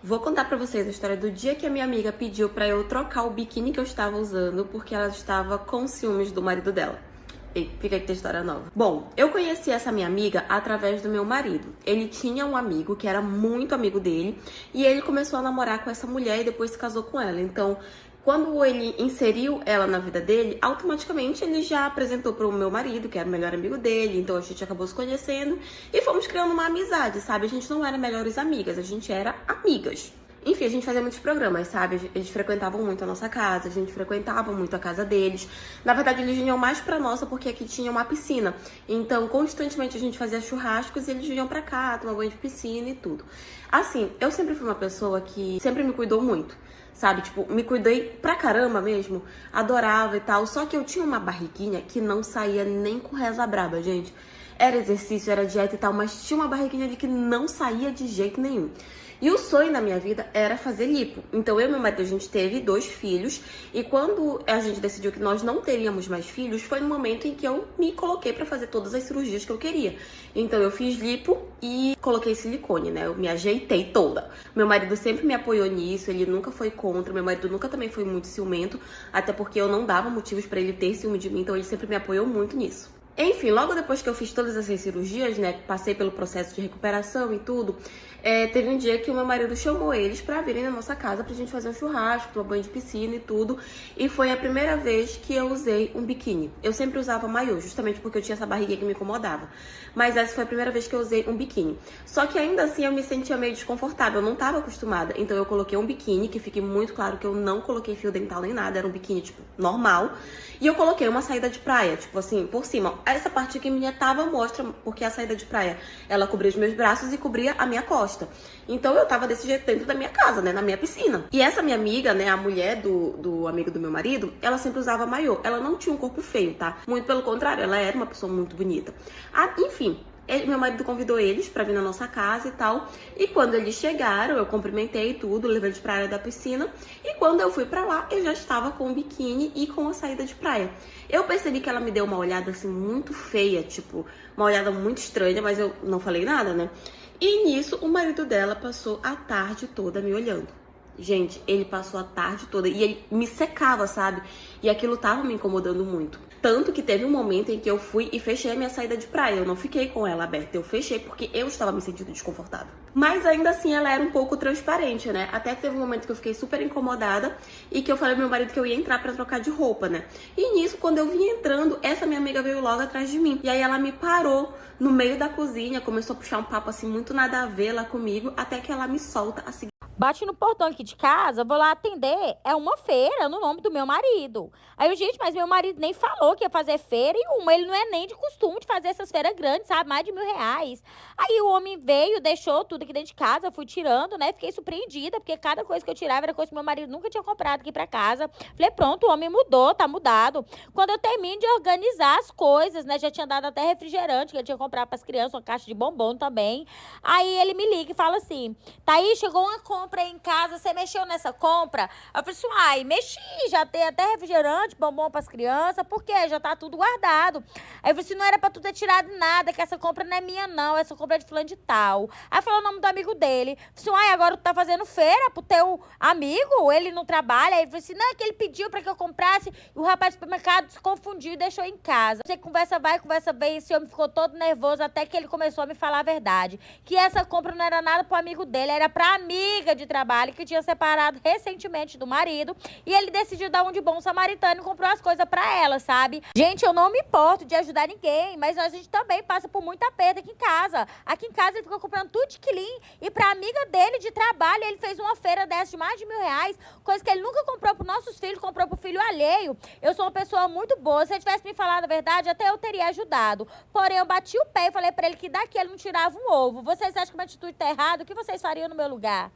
Vou contar pra vocês a história do dia que a minha amiga pediu pra eu trocar o biquíni que eu estava usando porque ela estava com ciúmes do marido dela. E fica aqui a história nova. Bom, eu conheci essa minha amiga através do meu marido. Ele tinha um amigo que era muito amigo dele e ele começou a namorar com essa mulher e depois se casou com ela. Então, quando ele inseriu ela na vida dele, automaticamente ele já apresentou para o meu marido, que era o melhor amigo dele. Então a gente acabou se conhecendo e fomos criando uma amizade, sabe? A gente não era melhores amigas, a gente era amigas. Enfim, a gente fazia muitos programas, sabe? Eles frequentavam muito a nossa casa, a gente frequentava muito a casa deles. Na verdade, eles vinham mais pra nossa porque aqui tinha uma piscina. Então, constantemente a gente fazia churrascos e eles vinham pra cá, tomar banho de piscina e tudo. Assim, eu sempre fui uma pessoa que sempre me cuidou muito, sabe? Tipo, me cuidei pra caramba mesmo, adorava e tal. Só que eu tinha uma barriguinha que não saía nem com reza braba, gente. Era exercício, era dieta e tal, mas tinha uma barriguinha ali que não saía de jeito nenhum. E o sonho na minha vida era fazer lipo. Então eu e meu marido, a gente teve 2 filhos. E quando a gente decidiu que nós não teríamos mais filhos, foi no momento em que eu me coloquei pra fazer todas as cirurgias que eu queria. Então eu fiz lipo e coloquei silicone, né? Eu me ajeitei toda. Meu marido sempre me apoiou nisso, ele nunca foi contra. Meu marido nunca também foi muito ciumento, até porque eu não dava motivos pra ele ter ciúme de mim, então ele sempre me apoiou muito nisso. Enfim, logo depois que eu fiz todas essas cirurgias, né, passei pelo processo de recuperação e tudo, teve um dia que o meu marido chamou eles pra virem na nossa casa pra gente fazer um churrasco, tomar banho de piscina e tudo, e foi a primeira vez que eu usei um biquíni. Eu sempre usava maiô, justamente porque eu tinha essa barriguinha que me incomodava, mas essa foi a primeira vez que eu usei um biquíni. Só que ainda assim eu me sentia meio desconfortável, eu não tava acostumada, então eu coloquei um biquíni, que fique muito claro que eu não coloquei fio dental nem nada, era um biquíni, tipo, normal, e eu coloquei uma saída de praia, tipo assim, por cima. Essa parte aqui minha tava mostra, porque a saída de praia, ela cobria os meus braços e cobria a minha costa. Então eu tava desse jeito dentro da minha casa, né, na minha piscina. E essa minha amiga, né, a mulher do amigo do meu marido, ela sempre usava maiô. Ela não tinha um corpo feio, tá? Muito pelo contrário, ela era uma pessoa muito bonita. Enfim, meu marido convidou eles pra vir na nossa casa e tal. E quando eles chegaram, eu cumprimentei tudo, levei eles pra área da piscina. E quando eu fui pra lá, eu já estava com o biquíni e com a saída de praia. Eu percebi que ela me deu uma olhada assim muito feia, tipo, uma olhada muito estranha, mas eu não falei nada, né? E nisso, o marido dela passou a tarde toda me olhando. Gente, ele passou a tarde toda e ele me secava, sabe? E aquilo tava me incomodando muito. Tanto que teve um momento em que eu fui e fechei a minha saída de praia. Eu não fiquei com ela aberta, eu fechei porque eu estava me sentindo desconfortável. Mas ainda assim ela era um pouco transparente, né? Até que teve um momento que eu fiquei super incomodada e que eu falei ao meu marido que eu ia entrar pra trocar de roupa, né? E nisso, quando eu vim entrando, essa minha amiga veio logo atrás de mim. E aí ela me parou no meio da cozinha, começou a puxar um papo assim muito nada a ver lá comigo, até que ela me solta assim. Bate no portão aqui de casa, vou lá atender. É uma feira no nome do meu marido. Aí eu, gente, mas meu marido nem falou que ia fazer feira e ele não é nem de costume de fazer essas feiras grandes, sabe? Mais de R$ 1.000. Aí o homem veio, deixou tudo aqui dentro de casa, eu fui tirando, né? Fiquei surpreendida, porque cada coisa que eu tirava era coisa que meu marido nunca tinha comprado aqui pra casa. Falei, pronto, o homem mudou, tá mudado. Quando eu termino de organizar as coisas, né? Já tinha dado até refrigerante, que eu tinha comprado pras crianças, uma caixa de bombom também. Aí ele me liga e fala assim, Thaís, chegou uma compra aí em casa, você mexeu nessa compra? Eu falei assim, ai, mexi, já tem até refrigerante, bombom pras crianças, por quê? Já tá tudo guardado. Aí eu falei assim, não era pra tu ter tirado nada, que essa compra não é minha não, essa compra é de fulano de tal. Aí falou o nome do amigo dele. Eu falei assim, ai, agora tu tá fazendo feira pro teu amigo, ele não trabalha? Aí ele falou assim, não, é que ele pediu pra que eu comprasse, e o rapaz do supermercado se confundiu e deixou em casa. Você conversa vai, conversa vem, esse homem ficou todo nervoso, até que ele começou a me falar a verdade, que essa compra não era nada pro amigo dele, era pra amiga de trabalho que tinha separado recentemente do marido e ele decidiu dar um de bom samaritano e comprou as coisas pra ela, sabe? Gente, eu não me importo de ajudar ninguém, mas a gente também passa por muita perda aqui em casa. Aqui em casa ele ficou comprando tudo de quilim e pra amiga dele de trabalho ele fez uma feira dessa de mais de R$ 1.000, coisa que ele nunca comprou pros nossos filhos, comprou pro filho alheio. Eu sou uma pessoa muito boa, se ele tivesse me falado a verdade, até eu teria ajudado. Porém, eu bati o pé e falei pra ele que daqui ele não tirava um ovo. Vocês acham que minha atitude tá errada? O que vocês fariam no meu lugar?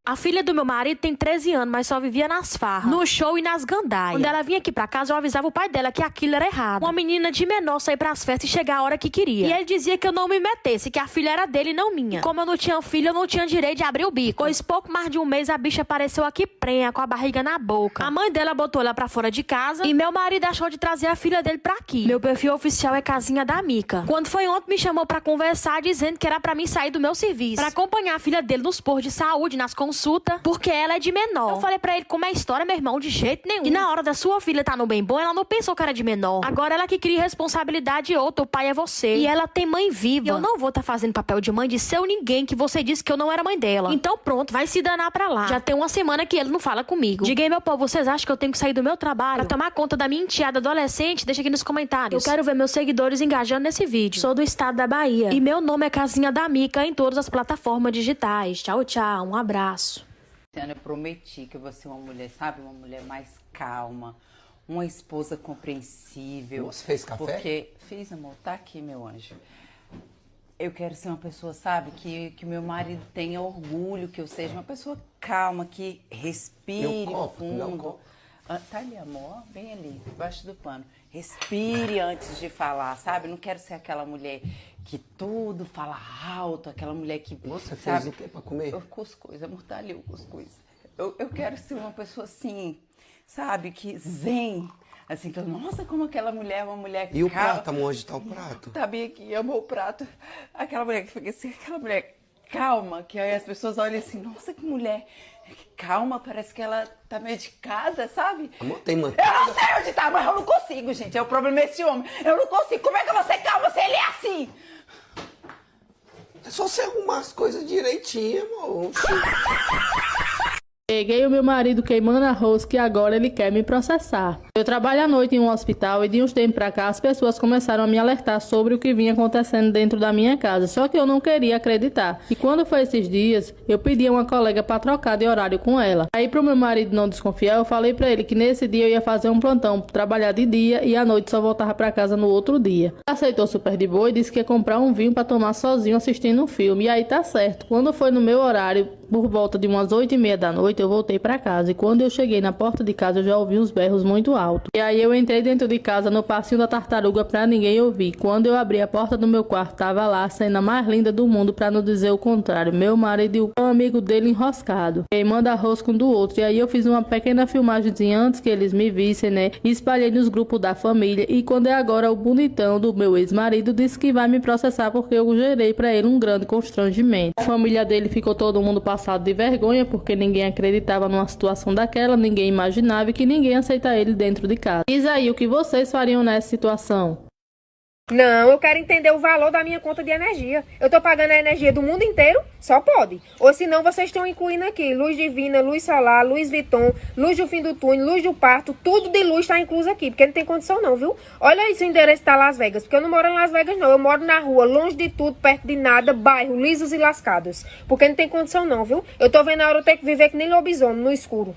A filha do meu marido tem 13 anos, mas só vivia nas farras, no show e nas gandaias. Quando ela vinha aqui pra casa, eu avisava o pai dela que aquilo era errado. Uma menina de menor sair pras festas e chegar a hora que queria. E ele dizia que eu não me metesse, que a filha era dele e não minha. E como eu não tinha filho, eu não tinha direito de abrir o bico. Pois pouco mais de um mês, a bicha apareceu aqui prenha, com a barriga na boca. A mãe dela botou ela pra fora de casa e meu marido achou de trazer a filha dele pra aqui. Meu perfil oficial é Casinha da Mica. Quando foi ontem, me chamou pra conversar, dizendo que era pra mim sair do meu serviço, pra acompanhar a filha dele nos postos de saúde, nas consultas consulta porque ela é de menor. Eu falei pra ele como é a história, meu irmão, de jeito nenhum. E na hora da sua filha tá no bem bom, ela não pensou que era de menor. Agora ela que cria responsabilidade outra, o pai é você. E ela tem mãe viva. E eu não vou tá fazendo papel de mãe de seu ninguém que você disse que eu não era mãe dela. Então pronto, vai se danar pra lá. Já tem uma semana que ele não fala comigo. Diga aí, meu povo, vocês acham que eu tenho que sair do meu trabalho pra tomar conta da minha enteada adolescente? Deixa aqui nos comentários. Eu quero ver meus seguidores engajando nesse vídeo. Sou do estado da Bahia. E meu nome é Casinha da Mica em todas as plataformas digitais. Tchau, tchau. Um abraço. Eu prometi que eu vou ser uma mulher, sabe? Uma mulher mais calma, uma esposa compreensível. Você fez café? Porque fiz, amor, tá aqui, meu anjo. Eu quero ser uma pessoa, sabe, que o meu marido tenha orgulho, que eu seja uma pessoa calma, que respire fundo. Tá ali, amor, bem ali, debaixo do pano. Respire antes de falar, sabe? Não quero ser aquela mulher que tudo fala alto, aquela mulher que... Você sabe, fez o que pra comer? O cuscuz, amor, tá ali o cuscuz. Eu quero ser uma pessoa assim, sabe, que zen. Assim, que nossa, como aquela mulher é uma mulher calma. E o prato, amor, onde tá o prato? Tá bem aqui, amor, o prato. Aquela mulher que fica assim, aquela mulher calma, que aí as pessoas olham assim, nossa, que mulher calma, parece que ela tá medicada, sabe? Amor, tem manteiga? Eu não sei onde tá, mas eu não consigo, gente. O problema é esse homem. Eu não consigo. Como é que eu vou ser calma se ele é assim? É só você arrumar as coisas direitinho, amor. Peguei o meu marido queimando arroz que agora ele quer me processar. Eu trabalho à noite em um hospital e de uns tempos pra cá as pessoas começaram a me alertar sobre o que vinha acontecendo dentro da minha casa, só que eu não queria acreditar. E quando foi esses dias, eu pedi a uma colega pra trocar de horário com ela. Aí pro meu marido não desconfiar, eu falei pra ele que nesse dia eu ia fazer um plantão, trabalhar de dia e à noite só voltava pra casa no outro dia. Ele aceitou super de boa e disse que ia comprar um vinho pra tomar sozinho assistindo um filme. E aí tá certo. Quando foi no meu horário, por volta de umas 8h30 da noite, eu voltei pra casa. E quando eu cheguei na porta de casa, eu já ouvi uns berros muito altos. E aí eu entrei dentro de casa no passinho da tartaruga pra ninguém ouvir. Quando eu abri a porta do meu quarto, tava lá a cena mais linda do mundo, pra não dizer o contrário. Meu marido e o amigo dele enroscado, queimando arroz com um do outro. E aí eu fiz uma pequena filmagemzinha antes que eles me vissem, né? E espalhei nos grupos da família. E quando é agora o bonitão do meu ex-marido disse que vai me processar porque eu gerei pra ele um grande constrangimento. A família dele ficou todo mundo passado de vergonha porque ninguém acreditava numa situação daquela, ninguém imaginava e que ninguém aceita ele dentro de casa. Diz aí o que vocês fariam nessa situação. Não, eu quero entender o valor da minha conta de energia. Eu tô pagando a energia do mundo inteiro? Só pode. Ou senão vocês estão incluindo aqui luz divina, luz solar, luz Viton, luz do fim do túnel, luz do parto, tudo de luz tá incluso aqui, porque não tem condição não, viu? Olha aí se o endereço tá Las Vegas, porque eu não moro em Las Vegas não, eu moro na rua, longe de tudo, perto de nada, bairro, lisos e lascados. Porque não tem condição não, viu? Eu tô vendo a hora eu ter que viver que nem lobisomem, no escuro.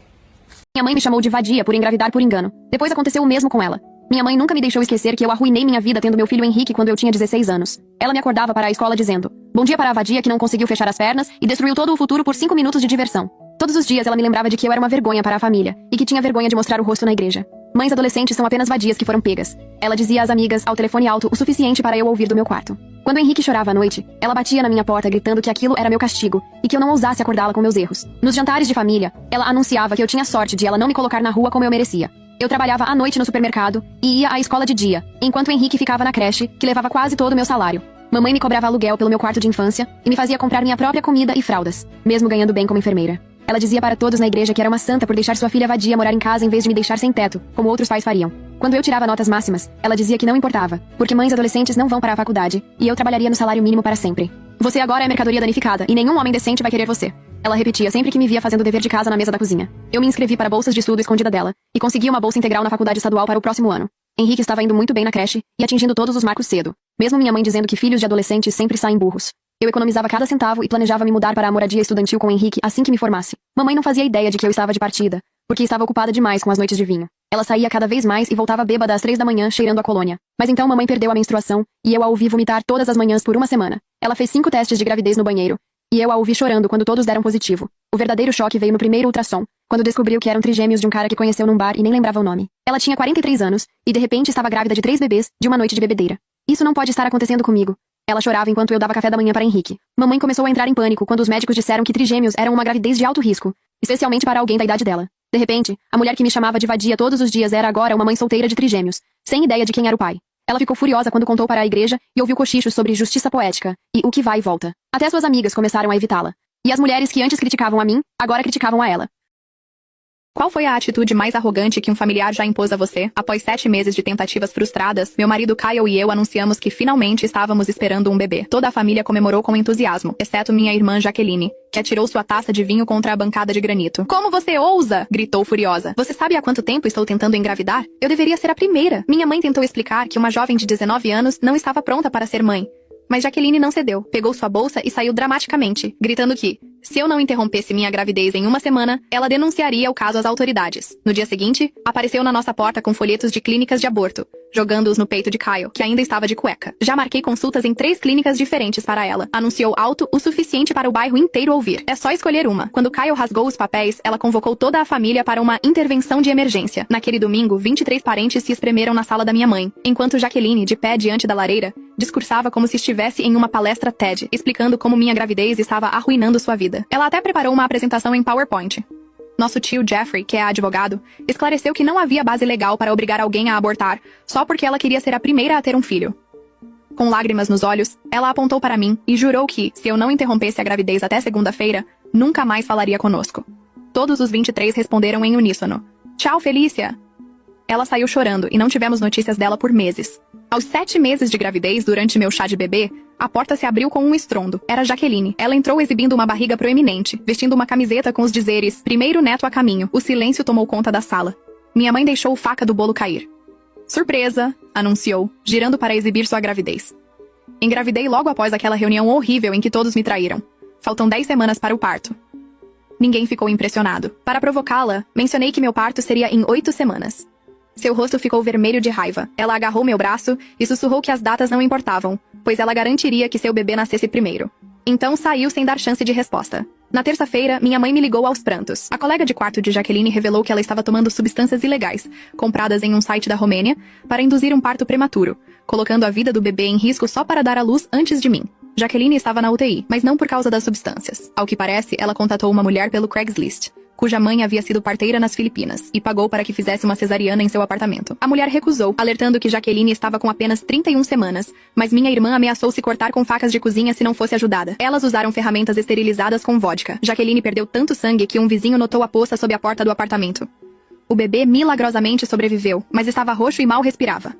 Minha mãe me chamou de vadia por engravidar por engano. Depois aconteceu o mesmo com ela. Minha mãe nunca me deixou esquecer que eu arruinei minha vida tendo meu filho Henrique quando eu tinha 16 anos. Ela me acordava para a escola dizendo: bom dia para a vadia que não conseguiu fechar as pernas e destruiu todo o futuro por 5 minutos de diversão. Todos os dias ela me lembrava de que eu era uma vergonha para a família e que tinha vergonha de mostrar o rosto na igreja. Mães adolescentes são apenas vadias que foram pegas. Ela dizia às amigas ao telefone alto o suficiente para eu ouvir do meu quarto. Quando Henrique chorava à noite, ela batia na minha porta gritando que aquilo era meu castigo e que eu não ousasse acordá-la com meus erros. Nos jantares de família, ela anunciava que eu tinha sorte de ela não me colocar na rua como eu merecia. Eu trabalhava à noite no supermercado e ia à escola de dia, enquanto Henrique ficava na creche, que levava quase todo o meu salário. Mamãe me cobrava aluguel pelo meu quarto de infância e me fazia comprar minha própria comida e fraldas, mesmo ganhando bem como enfermeira. Ela dizia para todos na igreja que era uma santa por deixar sua filha vadia morar em casa em vez de me deixar sem teto, como outros pais fariam. Quando eu tirava notas máximas, ela dizia que não importava, porque mães adolescentes não vão para a faculdade, e eu trabalharia no salário mínimo para sempre. Você agora é mercadoria danificada, e nenhum homem decente vai querer você. Ela repetia sempre que me via fazendo o dever de casa na mesa da cozinha. Eu me inscrevi para bolsas de estudo escondida dela, e consegui uma bolsa integral na faculdade estadual para o próximo ano. Henrique estava indo muito bem na creche, e atingindo todos os marcos cedo. Mesmo minha mãe dizendo que filhos de adolescentes sempre saem burros. Eu economizava cada centavo e planejava me mudar para a moradia estudantil com Henrique assim que me formasse. Mamãe não fazia ideia de que eu estava de partida, porque estava ocupada demais com as noites de vinho. Ela saía cada vez mais e voltava bêbada às 3 da manhã, cheirando a colônia. Mas então mamãe perdeu a menstruação, e eu a ouvi vomitar todas as manhãs por uma semana. Ela fez 5 testes de gravidez no banheiro, e eu a ouvi chorando quando todos deram positivo. O verdadeiro choque veio no primeiro ultrassom, quando descobriu que eram trigêmeos de um cara que conheceu num bar e nem lembrava o nome. Ela tinha 43 anos, e de repente estava grávida de 3 bebês, de uma noite de bebedeira. Isso não pode estar acontecendo comigo. Ela chorava enquanto eu dava café da manhã para Henrique. Mamãe começou a entrar em pânico quando os médicos disseram que trigêmeos eram uma gravidez de alto risco, especialmente para alguém da idade dela. De repente, a mulher que me chamava de vadia todos os dias era agora uma mãe solteira de trigêmeos, sem ideia de quem era o pai. Ela ficou furiosa quando contou para a igreja e ouviu cochichos sobre justiça poética e o que vai e volta. Até suas amigas começaram a evitá-la. E as mulheres que antes criticavam a mim, agora criticavam a ela. Qual foi a atitude mais arrogante que um familiar já impôs a você? Após 7 meses de tentativas frustradas, meu marido Kyle e eu anunciamos que finalmente estávamos esperando um bebê. Toda a família comemorou com entusiasmo, exceto minha irmã Jaqueline, que atirou sua taça de vinho contra a bancada de granito. Como você ousa? Gritou furiosa. Você sabe há quanto tempo estou tentando engravidar? Eu deveria ser a primeira. Minha mãe tentou explicar que uma jovem de 19 anos não estava pronta para ser mãe. Mas Jaqueline não cedeu, pegou sua bolsa e saiu dramaticamente, gritando que, se eu não interrompesse minha gravidez em 1 semana, ela denunciaria o caso às autoridades. No dia seguinte, apareceu na nossa porta com folhetos de clínicas de aborto, jogando-os no peito de Kyle, que ainda estava de cueca. Já marquei consultas em 3 clínicas diferentes para ela. Anunciou alto o suficiente para o bairro inteiro ouvir. É só escolher uma. Quando Kyle rasgou os papéis, ela convocou toda a família para uma intervenção de emergência. Naquele domingo, 23 parentes se espremeram na sala da minha mãe, enquanto Jaqueline, de pé diante da lareira, discursava como se estivesse em uma palestra TED, explicando como minha gravidez estava arruinando sua vida. Ela até preparou uma apresentação em PowerPoint. Nosso tio Jeffrey, que é advogado, esclareceu que não havia base legal para obrigar alguém a abortar, só porque ela queria ser a primeira a ter um filho. Com lágrimas nos olhos, ela apontou para mim e jurou que, se eu não interrompesse a gravidez até segunda-feira, nunca mais falaria conosco. Todos os 23 responderam em uníssono. Tchau, Felícia! Ela saiu chorando e não tivemos notícias dela por meses. Aos 7 meses de gravidez, durante meu chá de bebê, a porta se abriu com um estrondo. Era Jaqueline. Ela entrou exibindo uma barriga proeminente, vestindo uma camiseta com os dizeres "Primeiro neto a caminho". O silêncio tomou conta da sala. Minha mãe deixou o faca do bolo cair. Surpresa, anunciou, girando para exibir sua gravidez. Engravidei logo após aquela reunião horrível em que todos me traíram. Faltam 10 semanas para o parto. Ninguém ficou impressionado. Para provocá-la, mencionei que meu parto seria em 8 semanas. Seu rosto ficou vermelho de raiva. Ela agarrou meu braço e sussurrou que as datas não importavam, pois ela garantiria que seu bebê nascesse primeiro. Então saiu sem dar chance de resposta. Na terça-feira, minha mãe me ligou aos prantos. A colega de quarto de Jaqueline revelou que ela estava tomando substâncias ilegais, compradas em um site da Romênia, para induzir um parto prematuro, colocando a vida do bebê em risco só para dar à luz antes de mim. Jaqueline estava na UTI, mas não por causa das substâncias. Ao que parece, ela contatou uma mulher pelo Craigslist, cuja mãe havia sido parteira nas Filipinas, e pagou para que fizesse uma cesariana em seu apartamento. A mulher recusou, alertando que Jaqueline estava com apenas 31 semanas, mas minha irmã ameaçou se cortar com facas de cozinha se não fosse ajudada. Elas usaram ferramentas esterilizadas com vodka. Jaqueline perdeu tanto sangue que um vizinho notou a poça sob a porta do apartamento. O bebê milagrosamente sobreviveu, mas estava roxo e mal respirava.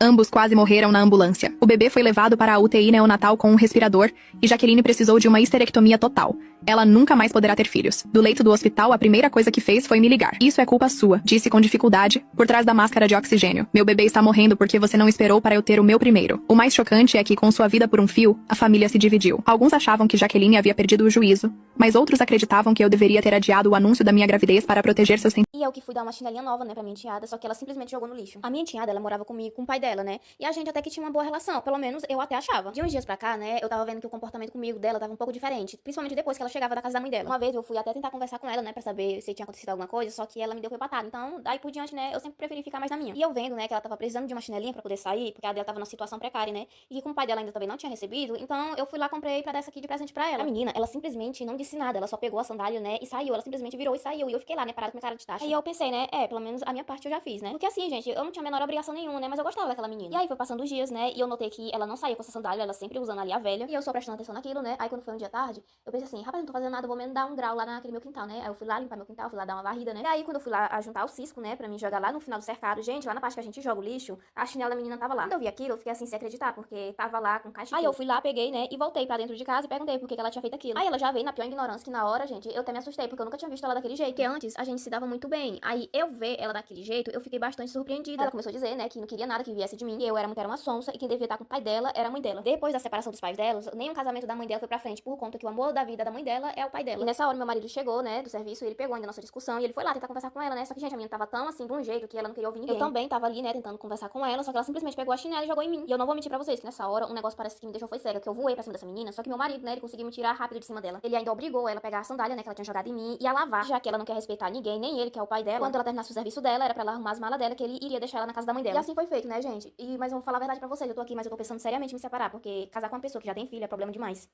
Ambos quase morreram na ambulância. O bebê foi levado para a UTI neonatal com um respirador e Jaqueline precisou de uma histerectomia total. Ela nunca mais poderá ter filhos. Do leito do hospital, a primeira coisa que fez foi me ligar. Isso é culpa sua, disse com dificuldade, por trás da máscara de oxigênio. Meu bebê está morrendo porque você não esperou para eu ter o meu primeiro. O mais chocante é que, com sua vida por um fio, a família se dividiu. Alguns achavam que Jaqueline havia perdido o juízo, mas outros acreditavam que eu deveria ter adiado o anúncio da minha gravidez para proteger seus sentimentos. E eu que fui dar uma chinelinha nova, né, pra minha enteada, só que ela simplesmente jogou no lixo. A minha enteada, ela morava comigo, com o pai dela, né, e a gente até que tinha uma boa relação, pelo menos eu até achava. De uns dias pra cá, né, eu tava vendo que o comportamento comigo dela tava um pouco diferente, principalmente depois que ela chegava da casa da mãe dela. Uma vez eu fui até tentar conversar com ela, né, pra saber se tinha acontecido alguma coisa, só que ela me deu foi patada. Então, daí por diante, né, eu sempre preferi ficar mais na minha. E eu vendo, né, que ela tava precisando de uma chinelinha pra poder sair, porque a dela tava numa situação precária, né, e como o pai dela ainda também não tinha recebido, então eu fui lá, comprei pra dar essa aqui de presente pra ela. A menina, ela simplesmente não disse nada, ela só pegou a sandália, né, e saiu. Ela simplesmente virou e saiu, e eu fiquei lá, né, parada com minha cara de taxa. Aí eu pensei, né, pelo menos a minha parte eu já fiz, né, porque assim, gente, eu não tinha a menor obrigação nenhuma, né, mas eu gostava daquela menina. E aí foi passando os dias, né, e eu notei que ela não saía com essa sandália, ela sempre usando ali a velha, e eu só prestando atenção naquilo, né. Aí quando foi um dia tarde, eu pensei assim, rapaz, não tô fazendo nada, vou mesmo dar um grau lá naquele meu quintal, né. Aí eu fui lá limpar meu quintal, fui lá dar uma varrida, né. E aí quando eu fui lá juntar o cisco, né, pra mim jogar lá no final do cercado, gente, lá na parte que a gente joga o lixo, a chinela da menina tava lá. Quando eu vi aquilo, eu fiquei assim sem acreditar, porque tava lá com caixa. Aí eu fui lá, peguei, né, e voltei pra dentro de casa e perguntei por que ela tinha feito aquilo. Aí ela já veio na pior ignorância, que na hora, gente, eu até me assustei, porque eu nunca tinha visto ela daquele jeito. Porque antes a gente se dava muito bem. Aí eu ver ela daquele jeito, eu fiquei bastante surpreendida. Ela começou a dizer, né, que não queria nada que viesse de mim, que eu era uma sonsa e quem devia estar com o pai dela era a mãe dela. Depois da separação dos pais delas, nem o casamento da mãe dela foi pra frente, por conta que o amor da vida da mãe dela é o pai dela. E nessa hora meu marido chegou, né, do serviço, ele pegou ainda a nossa discussão e ele foi lá tentar conversar com ela, né? Só que, gente, a menina tava tão assim, de um jeito que ela não queria ouvir ninguém. Eu também tava ali, né, tentando conversar com ela, só que ela simplesmente pegou a chinela e jogou em mim. E eu não vou mentir pra vocês, que nessa hora um negócio parece que me deixou foi cega, que eu voei pra cima dessa menina, só que meu marido, né, ele conseguiu me tirar rápido de cima dela. Ele ainda obrigou ela a pegar a sandália, né, que ela tinha jogado em mim e a lavar, já que ela não quer respeitar ninguém, nem ele, que é o pai dela. Quando ela terminasse o serviço dela, era pra ela arrumar as malas dela, que ele iria deixar ela na casa da mãe dela. E assim foi feito, né, gente? Mas eu vou falar a verdade pra vocês, eu tô aqui, mas eu tô pensando seriamente em me separar, porque casar com uma pessoa que já tem filho é problema demais.